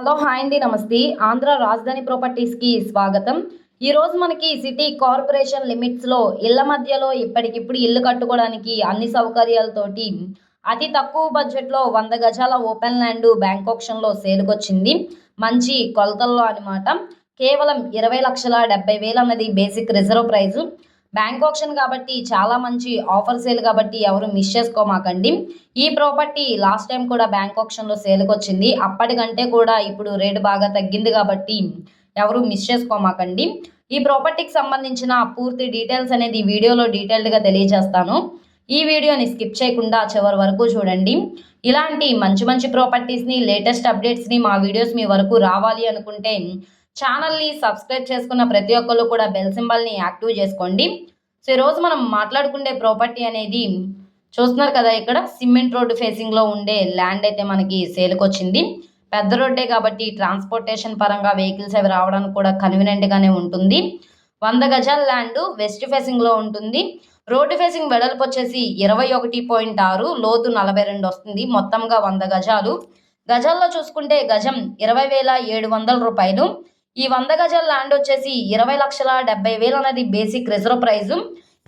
Hello hi అండి నమస్తే. ఆంధ్ర రాజధాని ప్రాపర్టీస్కి స్వాగతం. ఈరోజు మనకి సిటీ కార్పొరేషన్ లిమిట్స్లో ఇళ్ల మధ్యలో ఇప్పటికిప్పుడు ఇల్లు కట్టుకోవడానికి అన్ని సౌకర్యాలతోటి అతి తక్కువ బడ్జెట్లో 100 గజాల ఓపెన్ ల్యాండ్ బ్యాంక్ ఆప్షన్లో సేల్కొచ్చింది. మంచి కొలతల్లో అనమాట. కేవలం 20,70,000 అన్నది basic reserve price. Bank option కాబట్టి చాలా మంచి ఆఫర్ సేల్ కాబట్టి ఎవరు మిస్ చేసుకోమాకండి. ఈ ప్రాపర్టీ లాస్ట్ టైం కూడా బ్యాంక్ ఆప్షన్లో సేల్కొచ్చింది. అప్పటికంటే కూడా ఇప్పుడు రేటు బాగా తగ్గింది కాబట్టి ఎవరు మిస్ చేసుకోమాకండి. ఈ ప్రాపర్టీకి సంబంధించిన పూర్తి డీటెయిల్స్ అనేది ఈ వీడియోలో డీటెయిల్డ్గా తెలియజేస్తాను. ఈ వీడియోని స్కిప్ చేయకుండా చివరి వరకు చూడండి. ఇలాంటి మంచి మంచి ప్రాపర్టీస్ని లేటెస్ట్ అప్డేట్స్ని మా వీడియోస్ మీ వరకు రావాలి అనుకుంటే ఛానల్ని సబ్స్క్రైబ్ చేసుకున్న ప్రతి ఒక్కళ్ళు కూడా బెల్ సింబల్ని యాక్టివ్ చేసుకోండి. సో ఈరోజు మనం మాట్లాడుకునే ప్రాపర్టీ అనేది చూస్తున్నారు కదా, ఇక్కడ సిమెంట్ రోడ్డు ఫేసింగ్లో ఉండే ల్యాండ్ అయితే మనకి సేల్కొచ్చింది. పెద్ద రోడ్డే కాబట్టి ట్రాన్స్పోర్టేషన్ పరంగా వెహికల్స్ అవి రావడానికి కూడా కన్వీనియంట్గానే ఉంటుంది. 100 గజాల ల్యాండ్ వెస్ట్ ఫేసింగ్లో ఉంటుంది. రోడ్డు ఫేసింగ్ వెడల్పు వచ్చేసి 21.6, లోతు 42 వస్తుంది. మొత్తంగా 100 గజాలు. గజాల్లో చూసుకుంటే గజం 20,700 రూపాయలు. ఈ 100 గజాల ల్యాండ్ వచ్చేసి 20,70,000 అనేది బేసిక్ రిజర్వ్ ప్రైజు.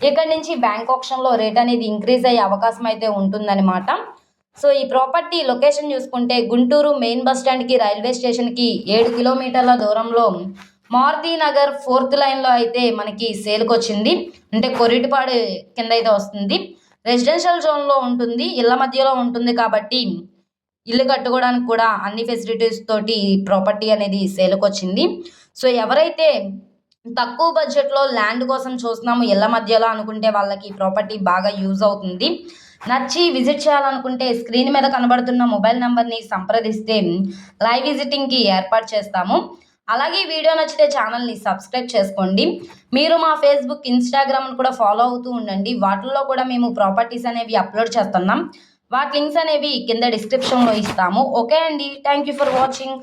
ఇక్కడ నుంచి బ్యాంక్ ఆప్షన్లో రేట్ అనేది ఇంక్రీజ్ అయ్యే అవకాశం అయితే ఉంటుందన్నమాట. సో ఈ ప్రాపర్టీ లొకేషన్ చూసుకుంటే గుంటూరు మెయిన్ బస్ స్టాండ్కి రైల్వే స్టేషన్కి 7 కిలోమీటర్ల దూరంలో మారుతి నగర్ 4th లైన్లో అయితే మనకి సేల్కొచ్చింది. అంటే కొరిటిపాడు కింద అయితే వస్తుంది. రెసిడెన్షియల్ జోన్లో ఉంటుంది, ఇళ్ళ మధ్యలో ఉంటుంది కాబట్టి ఇల్లు కట్టుకోవడానికి కూడా అన్ని ఫెసిలిటీస్ తోటి ప్రాపర్టీ అనేది సేల్కొచ్చింది. సో ఎవరైతే తక్కువ బడ్జెట్లో ల్యాండ్ కోసం చూస్తున్నాము ఇళ్ళ మధ్యలో అనుకుంటే వాళ్ళకి ప్రాపర్టీ బాగా యూజ్ అవుతుంది. నచ్చి విజిట్ చేయాలనుకుంటే స్క్రీన్ మీద కనబడుతున్న మొబైల్ నెంబర్ని సంప్రదిస్తే లైవ్ విజిటింగ్కి ఏర్పాటు చేస్తాము. అలాగే వీడియో నచ్చితే ఛానల్ని సబ్స్క్రైబ్ చేసుకోండి. మీరు మా ఫేస్బుక్, ఇన్స్టాగ్రామ్ను కూడా ఫాలో అవుతూ ఉండండి. వాటిల్లో కూడా మేము ప్రాపర్టీస్ అనేవి అప్లోడ్ చేస్తున్నాం. వాటి లింక్స్ అనేవి కింద డిస్క్రిప్షన్లో ఇస్తాము. ఓకే అండి, థ్యాంక్ యూ ఫర్ వాచింగ్.